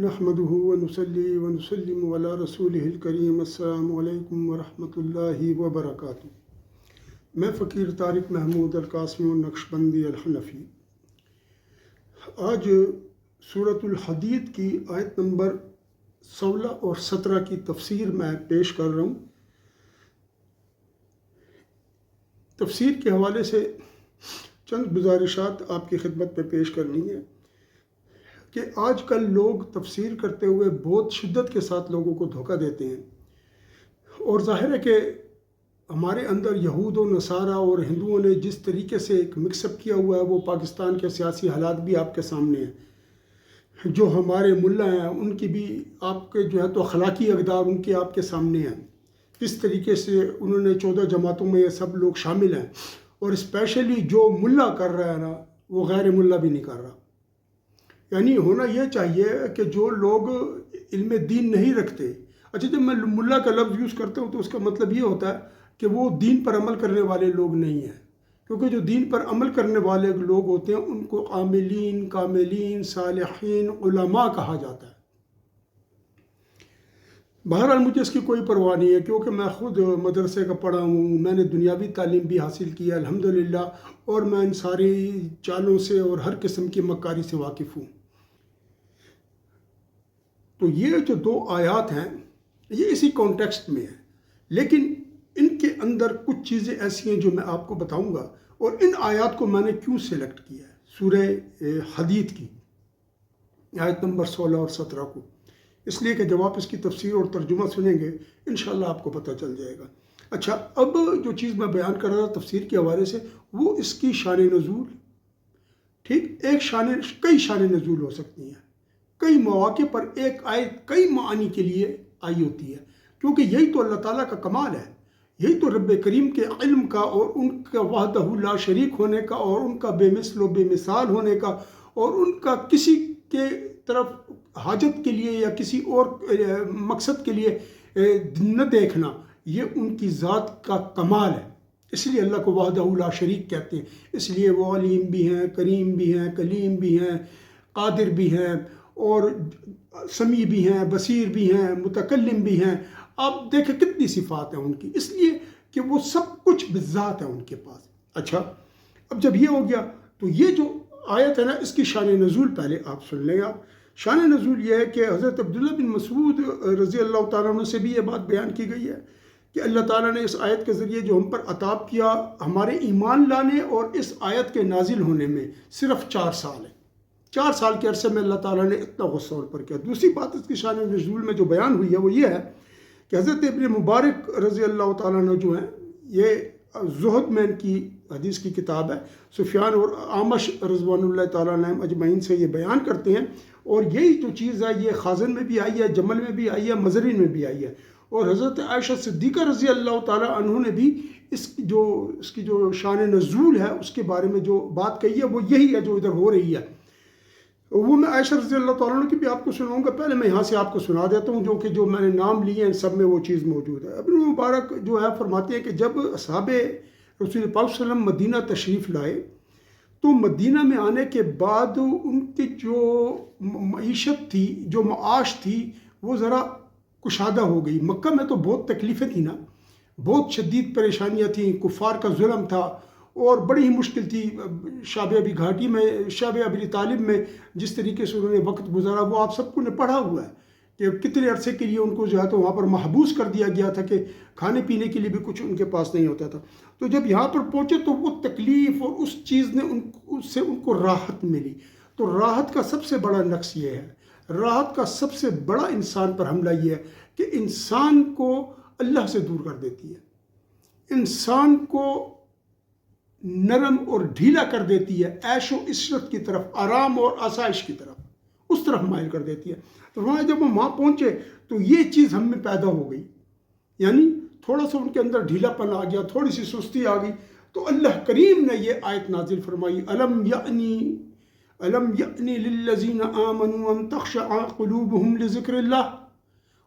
نحمده ونصلي ونسلم على رسوله الكريم السلام علیکم ورحمۃ اللہ وبرکاتہ۔ میں فقیر طارق محمود القاسمی النقشبندی الحنفی آج سورۃ الحدید کی آیت نمبر 16 اور 17 کی تفسیر میں پیش کر رہا ہوں۔ تفسیر کے حوالے سے چند گزارشات آپ کی خدمت میں پیش کرنی ہے کہ آج کل لوگ تفسیر کرتے ہوئے بہت شدت کے ساتھ لوگوں کو دھوکہ دیتے ہیں، اور ظاہر ہے کہ ہمارے اندر یہود و نصارہ اور ہندوؤں نے جس طریقے سے ایک مکس اپ کیا ہوا ہے وہ پاکستان کے سیاسی حالات بھی آپ کے سامنے ہیں۔ جو ہمارے ملا ہیں ان کی بھی آپ کے جو ہے تو اخلاقی اقدار ان کے آپ کے سامنے ہیں، کس طریقے سے انہوں نے 14 جماعتوں میں یہ سب لوگ شامل ہیں، اور اسپیشلی جو ملا کر رہا ہے نا وہ غیر ملا بھی نہیں کر رہا۔ یعنی ہونا یہ چاہیے کہ جو لوگ علم دین نہیں رکھتے، اچھا جب میں ملا کا لفظ یوز کرتا ہوں تو اس کا مطلب یہ ہوتا ہے کہ وہ دین پر عمل کرنے والے لوگ نہیں ہیں، کیونکہ جو دین پر عمل کرنے والے لوگ ہوتے ہیں ان کو عاملین، کاملین، صالحین، علماء کہا جاتا ہے۔ بہرحال مجھے اس کی کوئی پرواہ نہیں ہے، کیونکہ میں خود مدرسے کا پڑھا ہوں، میں نے دنیاوی تعلیم بھی حاصل کی ہے الحمدللہ، اور میں ان ساری چالوں سے اور ہر قسم کی مکاری سے واقف ہوں۔ تو یہ جو 2 آیات ہیں یہ اسی کانٹیکسٹ میں ہیں، لیکن ان کے اندر کچھ چیزیں ایسی ہیں جو میں آپ کو بتاؤں گا، اور ان آیات کو میں نے کیوں سلیکٹ کیا ہے سورہ حدید کی آیت نمبر 16 اور 17 کو، اس لیے کہ جب آپ اس کی تفسیر اور ترجمہ سنیں گے انشاءاللہ آپ کو پتہ چل جائے گا۔ اچھا، اب جو چیز میں بیان کر رہا تھا تفسیر کے حوالے سے وہ اس کی شان نزول، ٹھیک، کئی شان نزول ہو سکتی ہیں، کئی مواقع پر ایک آیت کئی معانی کے لیے آئی ہوتی ہے، کیونکہ یہی تو اللہ تعالیٰ کا کمال ہے، یہی تو رب کریم کے علم کا اور ان کا وحدہ لا شریک ہونے کا اور ان کا بے مثل و بے مثال ہونے کا، اور ان کا کسی کے طرف حاجت کے لیے یا کسی اور مقصد کے لیے نہ دیکھنا، یہ ان کی ذات کا کمال ہے۔ اس لیے اللہ کو وحدہ لا شریک کہتے ہیں، اس لیے وہ علیم بھی ہیں، کریم بھی ہیں، کلیم بھی ہیں، قادر بھی ہیں، اور سمیع بھی ہیں، بصیر بھی ہیں، متکلم بھی ہیں۔ آپ دیکھیں کتنی صفات ہیں ان کی، اس لیے کہ وہ سب کچھ بذات ہے ان کے پاس۔ اچھا، اب جب یہ ہو گیا تو یہ جو آیت ہے نا اس کی شان نزول پہلے آپ سن لیں۔ آپ شان نزول یہ ہے کہ حضرت عبداللہ بن مسعود رضی اللہ تعالیٰ عنہ سے بھی یہ بات بیان کی گئی ہے کہ اللہ تعالیٰ نے اس آیت کے ذریعے جو ہم پر عطاب کیا ہمارے ایمان لانے اور اس آیت کے نازل ہونے میں صرف 4 سال ہے۔ 4 سال کے عرصے میں اللہ تعالیٰ نے اتنا غصہ ان پر کیا۔ دوسری بات اس کی شان نزول میں جو بیان ہوئی ہے وہ یہ ہے کہ حضرت ابن مبارک رضی اللہ تعالیٰ عنہ جو ہیں، یہ زہد میں ان کی حدیث کی کتاب ہے، سفیان اور اعمش رضوان اللہ تعالیٰ عنہم اجمعین سے یہ بیان کرتے ہیں، اور یہی جو چیز ہے یہ خازن میں بھی آئی ہے، جمل میں بھی آئی ہے، مزرین میں بھی آئی ہے، اور حضرت عائشہ صدیقہ رضی اللہ تعالیٰ عنہ نے بھی اس کی جو شان نزول ہے اس کے بارے میں جو بات کہی ہے وہ یہی ہے جو ادھر ہو رہی ہے۔ وہ میں عائشہ رضی اللہ تعالیٰ عنہ کی بھی آپ کو سناؤں گا، پہلے میں یہاں سے آپ کو سنا دیتا ہوں جو میں نے نام لیے ہیں سب میں وہ چیز موجود ہے۔ ابن مبارک جو ہے فرماتے ہیں کہ جب اصحاب رسول پاک صلی اللہ علیہ وسلم مدینہ تشریف لائے تو مدینہ میں آنے کے بعد ان کی جو معیشت تھی، جو معاش تھی، وہ ذرا کشادہ ہو گئی۔ مکہ میں تو بہت تکلیفیں تھیں نا، بہت شدید پریشانیاں تھیں، کفار کا ظلم تھا، اور بڑی ہی مشکل تھی۔ شعب ابی گھاٹی میں، شعب ابی طالب میں جس طریقے سے انہوں نے وقت گزارا وہ آپ سب کو نے پڑھا ہوا ہے کہ کتنے عرصے کے لیے ان کو جو ہے تو وہاں پر محبوس کر دیا گیا تھا کہ کھانے پینے کے لیے بھی کچھ ان کے پاس نہیں ہوتا تھا۔ تو جب یہاں پر پہنچے تو وہ تکلیف اور اس چیز نے اس سے ان کو راحت ملی۔ تو راحت کا سب سے بڑا نقص یہ ہے، راحت کا سب سے بڑا انسان پر حملہ یہ ہے کہ انسان کو اللہ سے دور کر دیتی ہے، انسان کو نرم اور ڈھیلا کر دیتی ہے، عیش و عشرت کی طرف، آرام اور آسائش کی طرف، اس طرف مائل کر دیتی ہے۔ تو وہاں جب ہم وہاں پہنچے تو یہ چیز ہم میں پیدا ہو گئی، یعنی تھوڑا سا ان کے اندر ڈھیلا پن آ گیا، تھوڑی سی سستی آ گئی۔ تو اللہ کریم نے یہ آیت نازل فرمائی، الم یأنی للذین آمنوا ان تخشع قلوبہم لذکر اللہ،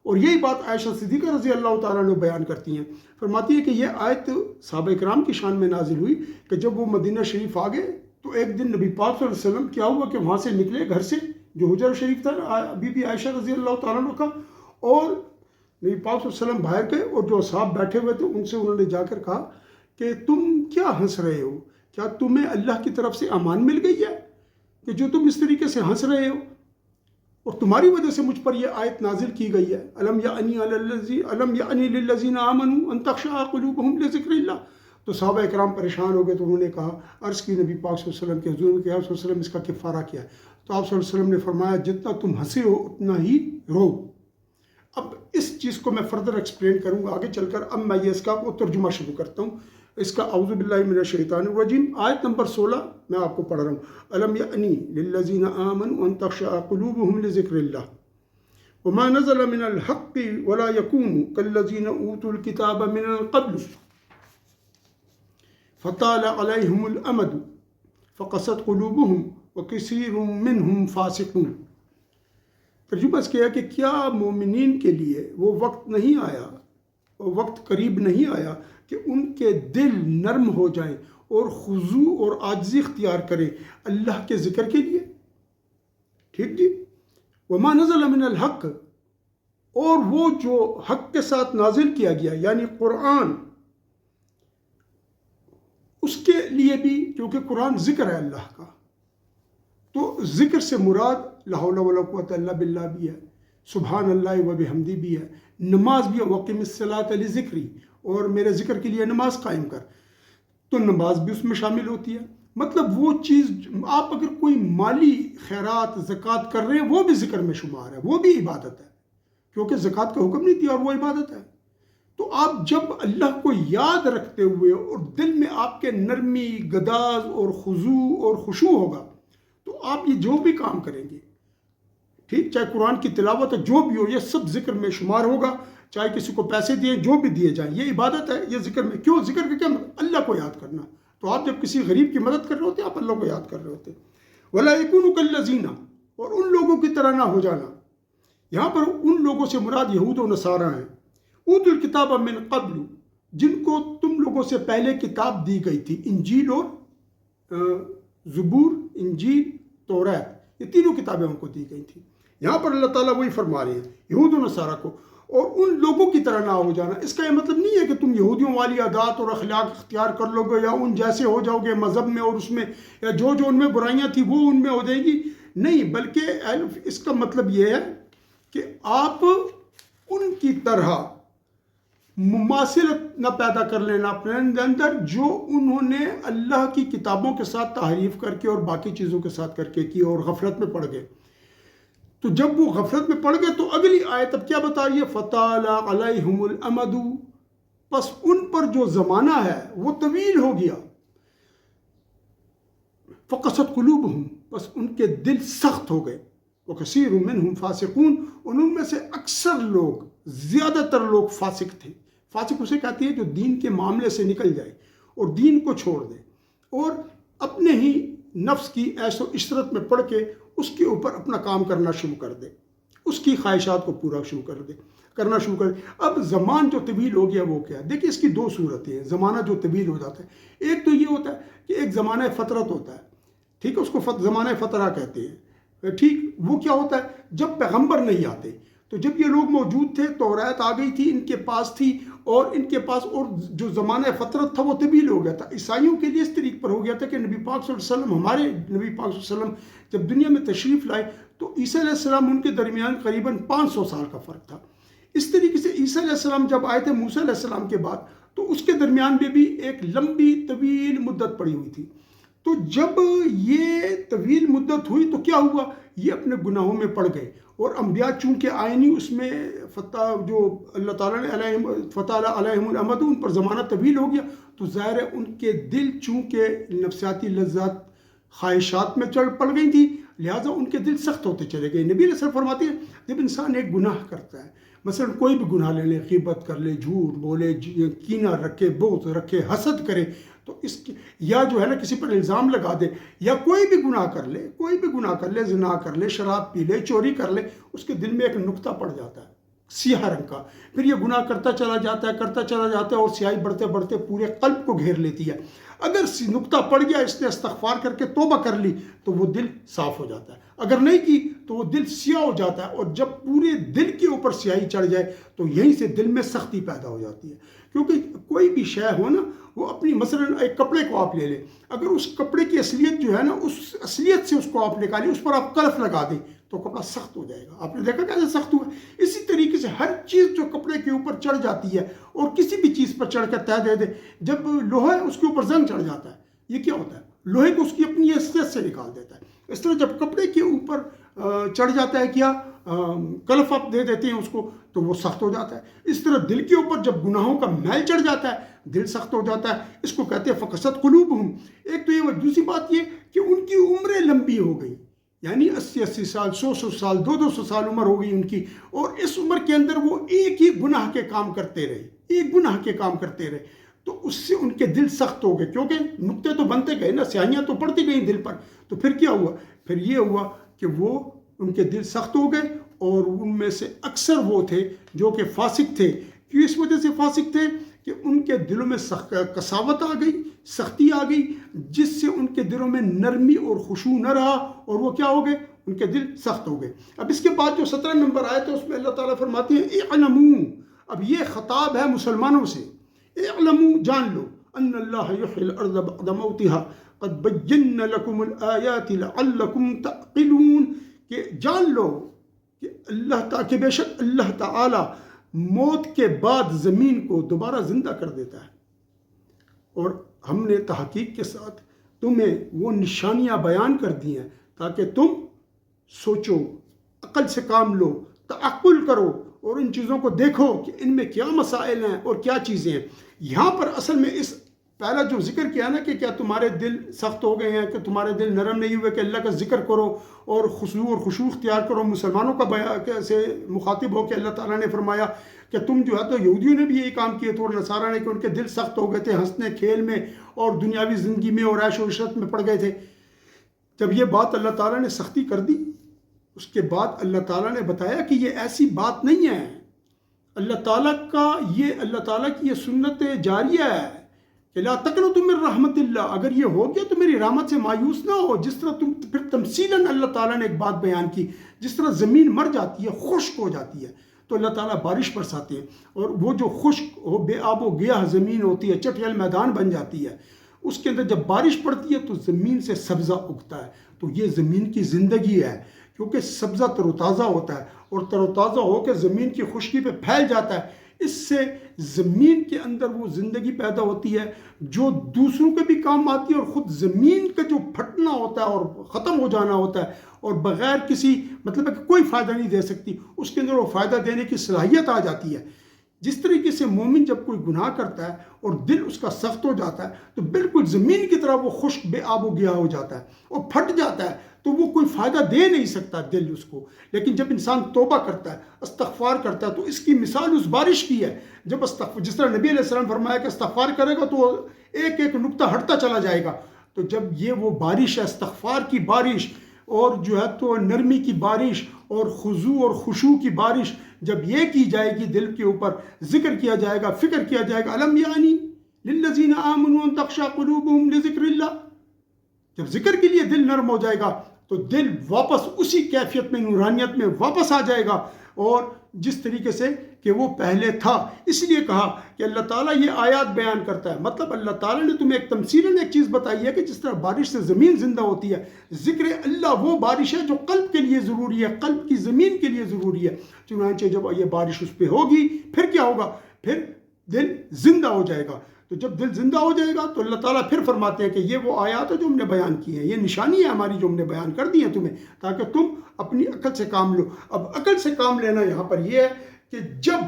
اور یہی بات عائشہ صدیقہ رضی اللہ تعالیٰ عنہ بیان کرتی ہیں، فرماتی ہے کہ یہ آیت صحابہ کرام کی شان میں نازل ہوئی کہ جب وہ مدینہ شریف آ گئے تو ایک دن نبی پاک صلی اللہ علیہ وسلم کیا ہوا کہ وہاں سے نکلے گھر سے جو حجر شریف تھا بی بی عائشہ رضی اللہ تعالیٰ عنہ کا، اور نبی پاک صلی اللہ علیہ وسلم باہر گئے اور جو اصحاب بیٹھے ہوئے تھے ان سے انہوں نے جا کر کہا کہ تم کیا ہنس رہے ہو؟ کیا تمہیں اللہ کی طرف سے امان مل گئی ہے کہ جو تم اس طریقے سے ہنس رہے ہو؟ اور تمہاری وجہ سے مجھ پر یہ آیت نازل کی گئی ہے، الم یعنی للذین آمنوا ان تخشع قلوبہم لذکر اللہ۔ تو صحابہ اکرام پریشان ہو گئے، تو انہوں نے کہا، عرض کی نبی پاک صلی اللہ علیہ وسلم کے حضور میں کہ آپ صلی اللہ علیہ وسلم اس کا کفارہ کیا ہے؟ تو آپ صلی اللہ علیہ وسلم نے فرمایا جتنا تم ہنسے ہو اتنا ہی رو۔ اب اس چیز کو میں فردر ایکسپلین کروں گا آگے چل کر، اب میں یہ اس کا ترجمہ شروع کرتا ہوں اس کا۔ اعوذ باللہ من الشیطان الرجیم، آیت نمبر 16 میں آپ کو پڑھ رہا ہوں۔ الم یعنی للذین آمنوا ان تخشع قلوبہم لذکر اللہ وما نزل من الحق ولا يكونوا كالذین اوتوا الکتاب من قبل فطال علیہم الامد فقست قلوبہم وکثیر منہم فاسقون۔ ترجمہ اس کیا کہ کیا مومنین کے لیے وہ وقت نہیں آیا، وہ وقت قریب نہیں آیا کہ ان کے دل نرم ہو جائیں اور خضوع اور عاجزی اختیار کریں اللہ کے ذکر کے لیے؟ ٹھیک جی، وما نزل من الحق، اور وہ جو حق کے ساتھ نازل کیا گیا یعنی قرآن، اس کے لیے بھی، کیونکہ قرآن ذکر ہے اللہ کا، تو ذکر سے مراد لا حول ولا قوت الا باللہ بھی ہے، سبحان اللہ و بحمدی بھی ہے، نماز بھی ہے، وقم الصلاۃ لذکری، اور میرے ذکر کے لیے نماز قائم کر، تو نماز بھی اس میں شامل ہوتی ہے۔ مطلب وہ چیز، آپ اگر کوئی مالی خیرات زکوٰۃ کر رہے ہیں وہ بھی ذکر میں شمار ہے، وہ بھی عبادت ہے، کیونکہ زکوٰۃ کا حکم نہیں دیا اور وہ عبادت ہے۔ تو آپ جب اللہ کو یاد رکھتے ہوئے اور دل میں آپ کے نرمی، گداز اور خضوع اور خشوع ہوگا تو آپ یہ جو بھی کام کریں گے، ٹھیک، چاہے قرآن کی تلاوت ہے، جو بھی ہو، یہ سب ذکر میں شمار ہوگا۔ چاہے کسی کو پیسے دیں، جو بھی دیے جائیں، یہ عبادت ہے، یہ ذکر میں۔ کیوں ذکر کا کیا مطلب؟ اللہ کو یاد کرنا۔ تو آپ جب کسی غریب کی مدد کر رہے ہوتے ہیں آپ اللہ کو یاد کر رہے ہوتے ہیں۔ وَلَا يَكُونُوا كَالَّذِينَ، اور ان لوگوں کی طرح نہ ہو جانا۔ یہاں پر ان لوگوں سے مراد یہود و نصارہ ہیں، اوتوا الکتاب من قبل، جن کو تم لوگوں سے پہلے کتاب دی گئی تھی، انجیل اور زبور، انجیل، توریت، یہ تینوں کتابیں ان کو دی گئی تھیں۔ یہاں پر اللہ تعالیٰ وہی فرما رہے ہیں یہود و نصارہ کو، اور ان لوگوں کی طرح نہ ہو جانا۔ اس کا یہ مطلب نہیں ہے کہ تم یہودیوں والی عادات اور اخلاق اختیار کر لو گے یا ان جیسے ہو جاؤ گے مذہب میں، اور اس میں یا جو ان میں برائیاں تھیں وہ ان میں ہو جائیں گی، نہیں، بلکہ اس کا مطلب یہ ہے کہ آپ ان کی طرح مماثلت نہ پیدا کر لینا اپنے اندر جو انہوں نے اللہ کی کتابوں کے ساتھ تحریف کر کے اور باقی چیزوں کے ساتھ کر کے کی اور غفلت میں پڑ گئے۔ تو جب وہ غفلت میں پڑ گئے تو اگلی آیت اب کیا بتا رہی ہے؟ فَطَالَ عَلَيْهُمُ الْأَمَدُ، پس ان پر جو زمانہ ہے وہ طویل ہو گیا۔ فَقَسَتْ قُلُوبُهُمْ، پس ان کے دل سخت ہو گئے۔ وَكَثِيرٌ مِّنْهُمْ فَاسِقُونَ، ان میں سے اکثر لوگ، زیادہ تر لوگ فاسق تھے۔ فاسق اسے کہتی ہے جو دین کے معاملے سے نکل جائے اور دین کو چھوڑ دے اور اپنے ہی نفس کی عیش و عشرت میں پڑ کے اس کے اوپر اپنا کام کرنا شروع کر دے، اس کی خواہشات کو پورا کرنا شروع کر دے۔ اب زمان جو طویل ہو گیا وہ کیا ہے؟ دیکھیں اس کی دو صورتیں ہیں۔ زمانہ جو طویل ہو جاتا ہے، ایک تو یہ ہوتا ہے کہ ایک زمانہ فطرت ہوتا ہے، ٹھیک ہے، اس کو زمانہ فطرہ کہتے ہیں، ٹھیک۔ وہ کیا ہوتا ہے؟ جب پیغمبر نہیں آتے، تو جب یہ لوگ موجود تھے، توریت آ گئی تھی، ان کے پاس تھی، اور ان کے پاس اور جو زمانہ فطرت تھا وہ طویل ہو گیا تھا۔ عیسائیوں کے لیے اس طریق پر ہو گیا تھا کہ نبی پاک صلی اللہ علیہ وسلم، ہمارے نبی پاک صلی اللہ علیہ وسلم جب دنیا میں تشریف لائے تو عیسیٰ علیہ السلام ان کے درمیان قریباً 500 سال کا فرق تھا۔ اس طریقے سے عیسیٰ علیہ السلام جب آئے تھے موسیٰ علیہ السلام کے بعد، تو اس کے درمیان میں بھی ایک لمبی طویل مدت پڑی ہوئی تھی۔ تو جب یہ طویل مدت ہوئی تو کیا ہوا؟ یہ اپنے گناہوں میں پڑ گئے، اور انبیاء چونکہ آئے نہیں، اس میں جو اللہ تعالیٰ نے فَطَالَ عَلَيْهِمُ الْأَمَدُ، ان پر زمانہ طویل ہو گیا، تو ظاہر ہے ان کے دل چونکہ نفسیاتی لذات، خواہشات میں پڑ گئی تھی، لہٰذا ان کے دل سخت ہوتے چلے گئے۔ نبی علیہ السلام فرماتے ہیں جب انسان ایک گناہ کرتا ہے، مثلا کوئی بھی گناہ لے لے، غیبت کر لے، جھوٹ بولے، کینہ رکھے، بغض رکھے، حسد کرے، تو اس کی، یا جو ہے نا کسی پر الزام لگا دے، یا کوئی بھی گناہ کر لے، زنا کر لے، شراب پی لے، چوری کر لے، اس کے دل میں ایک نقطہ پڑ جاتا ہے، سیاہ رنگ کا، پھر یہ گناہ کرتا چلا جاتا ہے اور سیاہی بڑھتے بڑھتے پورے قلب کو گھیر لیتی ہے۔ اگر نقطہ پڑ گیا، اس نے استغفار کر کے توبہ کر لی تو وہ دل صاف ہو جاتا ہے، اگر نہیں کی تو وہ دل سیاہ ہو جاتا ہے، اور جب پورے دل کے اوپر سیاہی چڑھ جائے تو یہیں سے دل میں سختی پیدا ہو جاتی ہے۔ کیونکہ کوئی بھی شے ہو نا، وہ اپنی مثلا ایک کپڑے کو آپ لے لیں، اگر اس کپڑے کی اصلیت جو ہے نا، اس اصلیت سے اس کو آپ نکالیں، اس پر آپ کلف لگا دیں تو کپڑا سخت ہو جائے گا۔ آپ نے دیکھا کیسے سخت ہوا؟ اسی طریقے سے ہر چیز جو کپڑے کے اوپر چڑھ جاتی ہے، اور کسی بھی چیز پر چڑھ کر تہ دے دے، جب لوہا اس کے اوپر زنگ چڑھ جاتا ہے، یہ کیا ہوتا ہے؟ لوہے کو اس کی اپنی حیثیت سے نکال دیتا ہے۔ اس طرح جب کپڑے کے اوپر چڑھ جاتا ہے کیا، کلف آپ دے دیتے ہیں اس کو، تو وہ سخت ہو جاتا ہے۔ اس طرح دل کے اوپر جب گناہوں کا میل چڑھ جاتا ہے، دل سخت ہو جاتا ہے۔ اس کو کہتے ہیں فقست قلوبہم۔ ایک تو یہ، دوسری بات یہ کہ ان کی عمریں لمبی ہو گئی، یعنی 80 سال، 100 سال، 200 سال عمر ہو گئی ان کی، اور اس عمر کے اندر وہ ایک ہی گناہ کے کام کرتے رہے، تو اس سے ان کے دل سخت ہو گئے، کیونکہ نقطے تو بنتے گئے نا، سیاہیاں تو پڑتی گئیں دل پر۔ تو پھر کیا ہوا؟ پھر یہ ہوا کہ وہ ان کے دل سخت ہو گئے، اور ان میں سے اکثر وہ تھے جو کہ فاسق تھے۔ کیوں اس وجہ سے فاسق تھے؟ کہ ان کے دلوں میں قساوت آ گئی، سختی آ گئی، جس سے ان کے دلوں میں نرمی اور خشوع نہ رہا، اور وہ کیا ہو گئے؟ ان کے دل سخت ہو گئے۔ اب اس کے بعد جو 17 نمبر آئے تو اس میں اللہ تعالیٰ فرماتے ہیں اعلموا، اب یہ خطاب ہے مسلمانوں سے، اعلموا، جان لو، ان اللہ یحیی الارض بعد موتها قد بینا لکم الآیات لعلکم تعقلون، کہ جان لو کہ بے شک اللہ تعالیٰ موت کے بعد زمین کو دوبارہ زندہ کر دیتا ہے، اور ہم نے تحقیق کے ساتھ تمہیں وہ نشانیاں بیان کر دی ہیں تاکہ تم سوچو، عقل سے کام لو، تعقل کرو، اور ان چیزوں کو دیکھو کہ ان میں کیا مسائل ہیں اور کیا چیزیں ہیں۔ یہاں پر اصل میں اس پہلا جو ذکر کیا نا کہ کیا تمہارے دل سخت ہو گئے ہیں، کہ تمہارے دل نرم نہیں ہوئے کہ اللہ کا ذکر کرو اور خشوع اختیار کرو، مسلمانوں کا سے مخاطب ہو کہ اللہ تعالیٰ نے فرمایا کہ تم جو ہے، تو یہودیوں نے بھی یہی کام کیے تھے اور نصارہ نے، کہ ان کے دل سخت ہو گئے تھے، ہنسنے کھیل میں اور دنیاوی زندگی میں اور عیش و عشرت میں پڑ گئے تھے۔ جب یہ بات اللہ تعالیٰ نے سختی کر دی، اس کے بعد اللہ تعالیٰ نے بتایا کہ یہ ایسی بات نہیں ہے، اللہ تعالیٰ کی یہ سنت جاریہ ہے کہ لا تقنطوا من رحمت اللہ، اگر یہ ہو گیا تو میری رحمت سے مایوس نہ ہو۔ جس طرح پھر تمثیلاً اللہ تعالیٰ نے ایک بات بیان کی، جس طرح زمین مر جاتی ہے، خشک ہو جاتی ہے، تو اللہ تعالیٰ بارش برساتے ہیں، اور وہ جو خشک ہو، بے آب و گیاہ زمین ہوتی ہے، چٹیل میدان بن جاتی ہے، اس کے اندر جب بارش پڑتی ہے تو زمین سے سبزہ اگتا ہے۔ تو یہ زمین کی زندگی ہے، کیونکہ سبزہ تر و تازہ ہوتا ہے، اور تر و تازہ ہو کے زمین کی خشکی پہ پھیل جاتا ہے، اس سے زمین کے اندر وہ زندگی پیدا ہوتی ہے جو دوسروں کے بھی کام آتی ہے، اور خود زمین کا جو پھٹنا ہوتا ہے اور ختم ہو جانا ہوتا ہے، اور بغیر کسی مطلب ہے کہ کوئی فائدہ نہیں دے سکتی، اس کے اندر وہ فائدہ دینے کی صلاحیت آ جاتی ہے۔ جس طریقے سے مومن جب کوئی گناہ کرتا ہے اور دل اس کا سخت ہو جاتا ہے تو بالکل زمین کی طرح وہ خشک بے آب و گیاہ ہو جاتا ہے اور پھٹ جاتا ہے، تو وہ کوئی فائدہ دے نہیں سکتا دل اس کو۔ لیکن جب انسان توبہ کرتا ہے، استغفار کرتا ہے، تو اس کی مثال اس بارش کی ہے۔ جب جس طرح نبی علیہ السلام فرمایا کہ استغفار کرے گا تو ایک ایک نقطہ ہٹتا چلا جائے گا، تو جب یہ وہ بارش ہے، استغفار کی بارش، اور جو ہے تو نرمی کی بارش اور خضوع اور خشوع کی بارش، جب یہ کی جائے گی، دل کے اوپر ذکر کیا جائے گا، فکر کیا جائے گا، الم یعنی للذین آمنوا ان تخشع قلوبهم لذکر اللہ، جب ذکر کے لیے دل نرم ہو جائے گا تو دل واپس اسی کیفیت میں، نورانیت میں واپس آ جائے گا، اور جس طریقے سے کہ وہ پہلے تھا۔ اس لیے کہا کہ اللہ تعالیٰ یہ آیات بیان کرتا ہے، مطلب اللہ تعالیٰ نے تمہیں ایک تمثیلاً ایک چیز بتائی ہے کہ جس طرح بارش سے زمین زندہ ہوتی ہے، ذکر اللہ وہ بارش ہے جو قلب کے لیے ضروری ہے، قلب کی زمین کے لیے ضروری ہے۔ چنانچہ جب یہ بارش اس پہ ہوگی، پھر کیا ہوگا؟ پھر دل زندہ ہو جائے گا۔ تو جب دل زندہ ہو جائے گا تو اللہ تعالیٰ پھر فرماتے ہیں کہ یہ وہ آیات ہے جو ہم نے بیان کی ہیں، یہ نشانی ہے ہماری جو ہم نے بیان کر دی ہے تمہیں، تاکہ تم اپنی عقل سے کام لو۔ اب عقل سے کام لینا یہاں پر یہ ہے کہ جب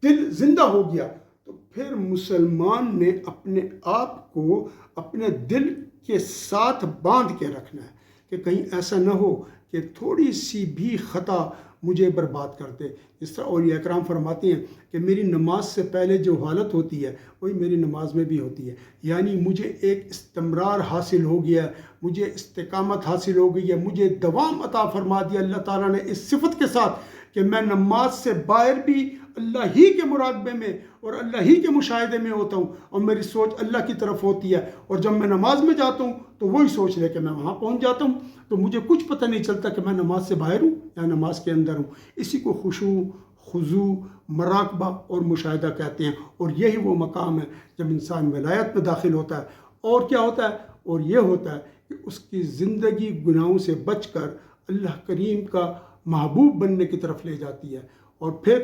دل زندہ ہو گیا تو پھر مسلمان نے اپنے آپ کو اپنے دل کے ساتھ باندھ کے رکھنا ہے کہ کہیں ایسا نہ ہو کہ تھوڑی سی بھی خطا مجھے برباد کر دے. اس طرح اولیاء کرام فرماتے ہیں کہ میری نماز سے پہلے جو حالت ہوتی ہے وہی میری نماز میں بھی ہوتی ہے. یعنی مجھے ایک استمرار حاصل ہو گیا، مجھے استقامت حاصل ہو گئی ہے، مجھے دوام عطا فرما دیا اللہ تعالیٰ نے اس صفت کے ساتھ کہ میں نماز سے باہر بھی اللہ ہی کے مراقبے میں اور اللہ ہی کے مشاہدے میں ہوتا ہوں، اور میری سوچ اللہ کی طرف ہوتی ہے. اور جب میں نماز میں جاتا ہوں تو وہی سوچ لے کہ میں وہاں پہنچ جاتا ہوں، تو مجھے کچھ پتہ نہیں چلتا کہ میں نماز سے باہر ہوں یا نماز کے اندر ہوں. اسی کو خشوع، خضوع، مراقبہ اور مشاہدہ کہتے ہیں. اور یہی وہ مقام ہے جب انسان ولایت میں داخل ہوتا ہے. اور کیا ہوتا ہے؟ اور یہ ہوتا ہے کہ اس کی زندگی گناہوں سے بچ کر اللہ کریم کا محبوب بننے کی طرف لے جاتی ہے. اور پھر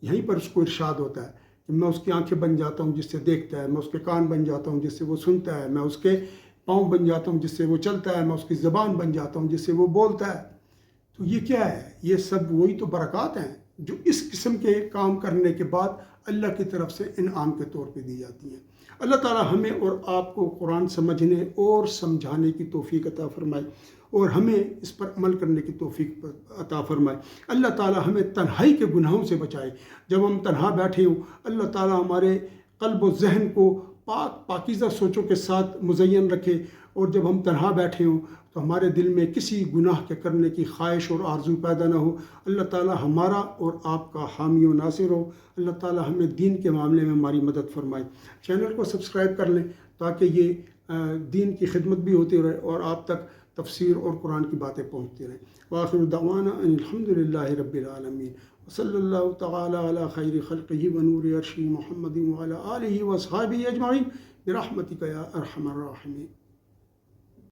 یہیں پر اس کو ارشاد ہوتا ہے کہ میں اس کی آنکھیں بن جاتا ہوں جس سے دیکھتا ہے، میں اس کے کان بن جاتا ہوں جس سے وہ سنتا ہے، میں اس کے پاؤں بن جاتا ہوں جس سے وہ چلتا ہے، میں اس کی زبان بن جاتا ہوں جس سے وہ بولتا ہے. تو یہ کیا ہے؟ یہ سب وہی تو برکات ہیں جو اس قسم کے کام کرنے کے بعد اللہ کی طرف سے انعام کے طور پہ دی جاتی ہیں. اللہ تعالی ہمیں اور آپ کو قرآن سمجھنے اور سمجھانے کی توفیق عطا فرمائے اور ہمیں اس پر عمل کرنے کی توفیق عطا فرمائے. اللہ تعالی ہمیں تنہائی کے گناہوں سے بچائے. جب ہم تنہا بیٹھے ہوں اللہ تعالی ہمارے قلب و ذہن کو پاکیزہ سوچوں کے ساتھ مزین رکھے. اور جب ہم تنہا بیٹھے ہوں تو ہمارے دل میں کسی گناہ کے کرنے کی خواہش اور آرزو پیدا نہ ہو. اللہ تعالی ہمارا اور آپ کا حامی و ناصر ہو. اللہ تعالی ہمیں دین کے معاملے میں ہماری مدد فرمائے. چینل کو سبسکرائب کر لیں تاکہ یہ دین کی خدمت بھی ہوتی رہے اور آپ تک تفسیر اور قرآن کی باتیں پہنچتی رہیں. وآخر دعوانا ان الحمدللہ رب العالمین وصلی اللہ تعالی علی خیر خلقہ ونور عرشہ محمد وعلی آلہ واصحابہ اجمعین برحمتک یا ارحم الراحمین.